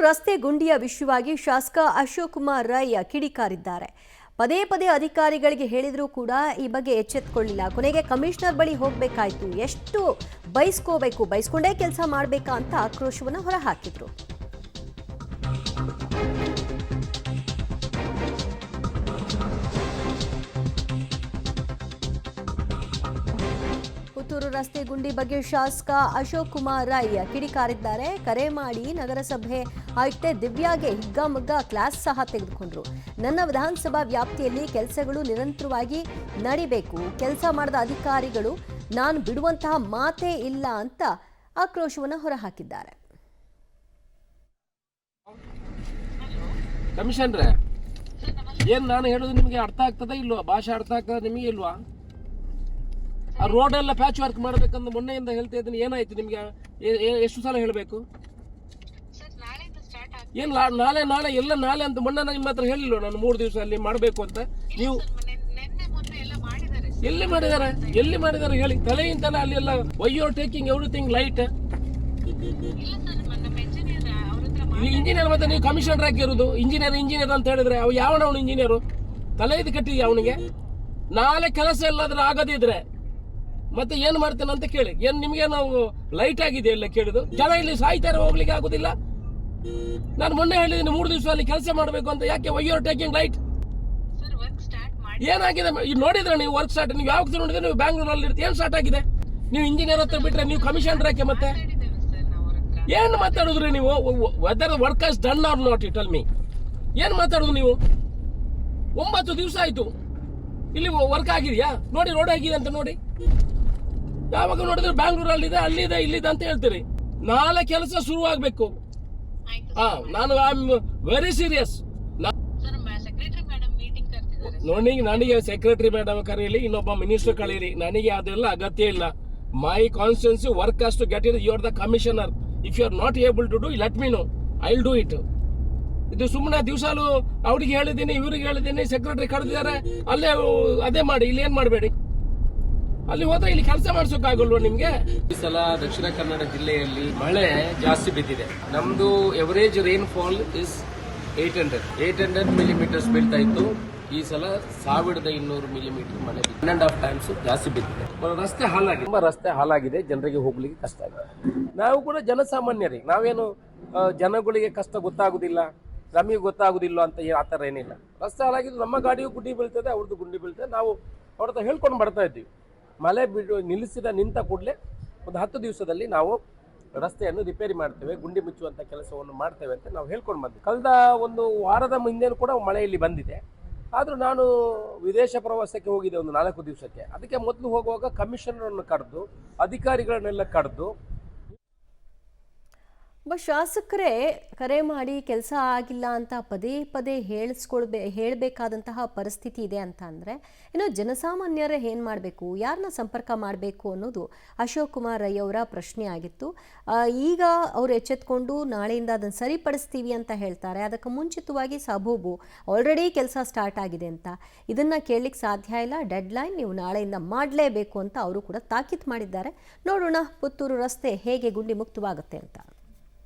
ರಸ್ತೆ ಗುಂಡಿಯ ವಿಷಯವಾಗಿ ಶಾಸಕ ಅಶೋಕ್ ಕುಮಾರ್ ರೈ ಕಿಡಿಕಾರಿದ್ದಾರೆ. ಪದೇ ಪದೇ ಅಧಿಕಾರಿಗಳಿಗೆ ಹೇಳಿದರೂ ಕೂಡ ಈ ಬಗ್ಗೆ ಎಚ್ಚೆತ್ತುಕೊಳ್ಳಿಲ್ಲ. ಕೊನೆಗೆ ಕಮಿಷನರ್ ಬಳಿ ಹೋಗಬೇಕಾಯಿತು. ಎಷ್ಟು ಬೈಸ್ಕೊಂಡೇ ಕೆಲಸ ಮಾಡಬೇಕಾ ಅಂತ ಆಕ್ರೋಶವನ್ನು ಹೊರಹಾಕಿದ್ರು. ಪುತ್ತೂರು ರಸ್ತೆ ಗುಂಡಿ ಬಗ್ಗೆ ಶಾಸಕ ಅಶೋಕ್ ಕುಮಾರ್ ರೈ ಕಿಡಿಕಾರಿದ್ದಾರೆ. ಕರೆ ಮಾಡಿ ನಗರಸಭೆ ಆಯುಕ್ತೆ ದಿವ್ಯಾಗೆ ಹಿಗ್ಗಾಮುಗ್ಗ ಕ್ಲಾಸ್ ಸಹ ತೆಗೆದುಕೊಂಡ್ರು. ನನ್ನ ವಿಧಾನಸಭಾ ವ್ಯಾಪ್ತಿಯಲ್ಲಿ ಕೆಲಸಗಳು ನಿರಂತರವಾಗಿ ನಡಿಬೇಕು, ಕೆಲಸ ಮಾಡದ ಅಧಿಕಾರಿಗಳು ನಾನು ಬಿಡುವಂತಹ ಮಾತೇ ಇಲ್ಲ ಅಂತ ಆಕ್ರೋಶವನ್ನು ಹೊರಹಾಕಿದ್ದಾರೆ. ಕಮಿಷನರ್ ಏನ್ ನಾನು ಹೇಳೋದು ನಿಮಗೆ ಅರ್ಥ ಆಗ್ತದೆ ಇಲ್ವಾ? ಭಾಷೆ ಅರ್ಥ ಆಗ್ತದೆ ನಿಮಗೆ ಇಲ್ವಾ? ಆ ರೋಡ್ ಎಲ್ಲ ಪ್ಯಾಚ್ ವರ್ಕ್ ಮಾಡ್ಬೇಕಂತ ಮೊನ್ನೆಯಿಂದ ಹೇಳ್ತಾ ಇದ್ದೀನಿ. ಏನಾಯ್ತು ನಿಮ್ಗೆ? ಎಷ್ಟು ಸಲ ಹೇಳಬೇಕು? ಏನ್ ನಾಳೆ ಎಲ್ಲ ನಾಳೆ ಅಂತ ಮೊನ್ನೆ ನಿಮ್ಮ ಹತ್ರ ಹೇಳಿಲ್ವ ನಾನು 3 ದಿವಸ ಅಲ್ಲಿ ಮಾಡಬೇಕು ಅಂತ? ನೀವು ಎಲ್ಲಿ ಮಾಡಿದ್ದಾರೆ ಹೇಳಿ. ತಲೆಯಿಂದಲೇ ಅಲ್ಲಿ ಎಲ್ಲ why you are taking everything light. Engineer ಮತ್ತೆ ನೀವು ಕಮಿಷನರ್ ಆಗಿರೋದು ಇಂಜಿನಿಯರ್ ಅಂತ ಹೇಳಿದ್ರೆ ಅವ ಅವನು ಇಂಜಿನಿಯರು ತಲೆ ಇದು ಕಟ್ಟಿದ್ಯ ಅವನಿಗೆ? ನಾಳೆ ಕೆಲಸ ಎಲ್ಲಾದ್ರೂ ಆಗದಿದ್ರೆ ಮತ್ತೆ ಏನ್ ಮಾಡ್ತೇನೆ ಅಂತ ಕೇಳಿ. ಏನ್ ನಿಮ್ಗೆ ನಾವು ಲೈಟ್ ಆಗಿದೆ ಎಲ್ಲ ಕೇಳಿದ್ದು? ಜನ ಇಲ್ಲಿ ಸಾಯ್ತಾರೆ, ಹೋಗ್ಲಿಕ್ಕೆ ಆಗುದಿಲ್ಲ. ನಾನು ಮೊನ್ನೆ ಹೇಳಿದ್ದೀನಿ 3 ದಿವಸ ಅಲ್ಲಿ ಕೆಲಸ ಮಾಡಬೇಕು ಅಂತ. ಯಾಕೆ why you are taking light? ಏನಾಗಿದೆ ನೋಡಿದ್ರೆ ನೀವು ವರ್ಕ್ ಸ್ಟಾರ್ಟ್? ನೀವು ಯಾವಾಗ ನೋಡಿದ್ರೆ ನೀವು ಬ್ಯಾಂಗ್ಳೂರಲ್ಲಿ ಇರ್ತೀವಿ. ಏನ್ ಸ್ಟಾರ್ಟ್ ಆಗಿದೆ? ನೀವು ಇಂಜಿನಿಯರ್ ಹತ್ರ ಬಿಟ್ರೆ ನೀವು ಕಮಿಷನರ್ ಯಾಕೆ? ಮತ್ತೆ ಏನ್ ಮಾತಾಡಿದ್ರಿ ನೀವು? Whether work has done or not you tell me. ಏನ್ ಮಾತಾಡುದು ನೀವು? 9 ದಿವಸ ಆಯ್ತು ಇಲ್ಲಿ ವರ್ಕ್ ಆಗಿದೆಯಾ? ನೋಡಿ ರೋಡ್ ಆಗಿದೆ ಅಂತ ನೋಡಿ. ಯಾವಾಗ ನೋಡಿದ್ರೆ ಬ್ಯಾಂಗ್ಳೂರಲ್ಲಿದೆ, ಅಲ್ಲಿದೆ, ಇಲ್ಲಿದೆ ಅಂತ ಹೇಳ್ತೀರಿ. ನಾಳೆ ಕೆಲಸ ಶುರು ಆಗ್ಬೇಕು. ನಾನು ಐ ಆಮ್ ವೆರಿ ಸೀರಿಯಸ್. ನೋಡಿ ನನಗೆ ಸೆಕ್ರೆಟರಿ ಮೇಡಮ್ ಕರೀಲಿ, ಇನ್ನೊಬ್ಬ ಮಿನಿಸ್ಟರ್ ಕರೀಲಿ, ನನಗೆ ಅದೆಲ್ಲ ಅಗತ್ಯ ಇಲ್ಲ. My constituency work has to get it. You are the commissioner. If you are not able to do, let me know, I will do it. ಇದು ಸುಮ್ಮನೆ ದಿವಸಾಲು ಅವ್ರಿಗೆ ಹೇಳಿದ್ದೀನಿ, ಇವ್ರಿಗೆ ಹೇಳಿದ್ದೀನಿ, ಸೆಕ್ರೆಟರಿ ಕರೆದಿದ್ದಾರೆ, ಅಲ್ಲೇ ಅದೇ ಮಾಡಿ, ಇಲ್ಲಿ ಏನ್ ಮಾಡಬೇಡಿ. ಅಲ್ಲಿ ಹೋದ್ರೆ ಇಲ್ಲಿ ಕೆಲಸ ಮಾಡಿಸೋಕ್ಕಾಗಲ್ವ ನಿಮ್ಗೆ? ಈ ಸಲ ದಕ್ಷಿಣ ಕನ್ನಡ ಜಿಲ್ಲೆಯಲ್ಲಿ ಮಳೆ ಜಾಸ್ತಿ ಬಿದ್ದಿದೆ. ನಮ್ದು average rain fall is 800 millimetres ಬೀಳ್ತಾ ಇತ್ತು. ಈ ಸಲ 1200 ಮಿಲಿಮೀಟರ್ ಮಳೆ 1.5 ಟೈಮ್ಸ್ ಜಾಸ್ತಿ ಬಿದ್ದಿದೆ. ರಸ್ತೆ ಹಾಳಾಗಿದೆ, ತುಂಬಾ ರಸ್ತೆ ಹಾಳಾಗಿದೆ. ಜನರಿಗೆ ಹೋಗ್ಲಿಕ್ಕೆ ಕಷ್ಟ ಆಗಿದೆ. ನಾವು ಕೂಡ ಜನಸಾಮಾನ್ಯರಿಗೆ, ನಾವೇನು ಜನಗಳಿಗೆ ಕಷ್ಟ ಗೊತ್ತಾಗುದಿಲ್ಲ, ನಮಗೆ ಗೊತ್ತಾಗುದಿಲ್ಲ ಅಂತ ಆತರ ಏನಿಲ್ಲ. ರಸ್ತೆ ಹಾಳಾಗಿದ್ದು ನಮ್ಮ ಗಾಡಿಯು ಗುಂಡಿ ಬೀಳ್ತದೆ, ಅವ್ರದ್ದು ಗುಂಡಿ ಬೀಳ್ತದೆ. ನಾವು ಅವ್ರ ಹತ್ರ ಹೇಳ್ಕೊಂಡು ಬರ್ತಾ ಇದ್ದೀವಿ. ಮಳೆ ನಿಂತ ಕೂಡಲೇ ಒಂದು 10 ದಿವಸದಲ್ಲಿ ನಾವು ರಸ್ತೆಯನ್ನು ರಿಪೇರಿ ಮಾಡ್ತೇವೆ, ಗುಂಡಿ ಮುಚ್ಚುವಂಥ ಕೆಲಸವನ್ನು ಮಾಡ್ತೇವೆ ಅಂತ ನಾವು ಹೇಳ್ಕೊಂಡು ಬಂದ್ವಿ. ಕಳೆದ ಒಂದು ವಾರದ ಹಿಂದೆನೂ ಕೂಡ ಮಳೆ ಇಲ್ಲಿ ಬಂದಿದೆ. ಆದರೂ ನಾನು ವಿದೇಶ ಪ್ರವಾಸಕ್ಕೆ ಹೋಗಿದ್ದೆ ಒಂದು 4 ದಿವಸಕ್ಕೆ. ಅದಕ್ಕೆ ಮೊದಲು ಹೋಗುವಾಗ ಕಮಿಷನರನ್ನು ಕರೆದು, ಅಧಿಕಾರಿಗಳನ್ನೆಲ್ಲ ಕರೆದು, ಶಾಸಕರೇ ಕರೆ ಮಾಡಿ ಕೆಲಸ ಆಗಿಲ್ಲ ಅಂತ ಪದೇ ಪದೇ ಹೇಳಬೇಕಾದಂತಹ ಪರಿಸ್ಥಿತಿ ಇದೆ ಅಂತ ಅಂದರೆ ಇನ್ನು ಜನಸಾಮಾನ್ಯರೇ ಏನು ಮಾಡಬೇಕು, ಯಾರನ್ನ ಸಂಪರ್ಕ ಮಾಡಬೇಕು ಅನ್ನೋದು ಅಶೋಕ್ ಕುಮಾರ್ ರೈ ಅವರ ಪ್ರಶ್ನೆ ಆಗಿತ್ತು. ಈಗ ಅವರು ಎಚ್ಚೆತ್ಕೊಂಡು ನಾಳೆಯಿಂದ ಅದನ್ನು ಸರಿಪಡಿಸ್ತೀವಿ ಅಂತ ಹೇಳ್ತಾರೆ. ಅದಕ್ಕೆ ಮುಂಚಿತವಾಗಿ ಸಬೂಬು ಆಲ್ರೆಡಿ ಕೆಲಸ ಸ್ಟಾರ್ಟ್ ಆಗಿದೆ ಅಂತ ಇದನ್ನು ಕೇಳಲಿಕ್ಕೆ ಸಾಧ್ಯ ಇಲ್ಲ. ಡೆಡ್ಲೈನ್ ನೀವು ನಾಳೆಯಿಂದ ಮಾಡಲೇಬೇಕು ಅಂತ ಅವರು ಕೂಡ ತಾಕೀತು ಮಾಡಿದ್ದಾರೆ. ನೋಡೋಣ ಪುತ್ತೂರು ರಸ್ತೆ ಹೇಗೆ ಗುಂಡಿ ಮುಕ್ತವಾಗುತ್ತೆ ಅಂತ.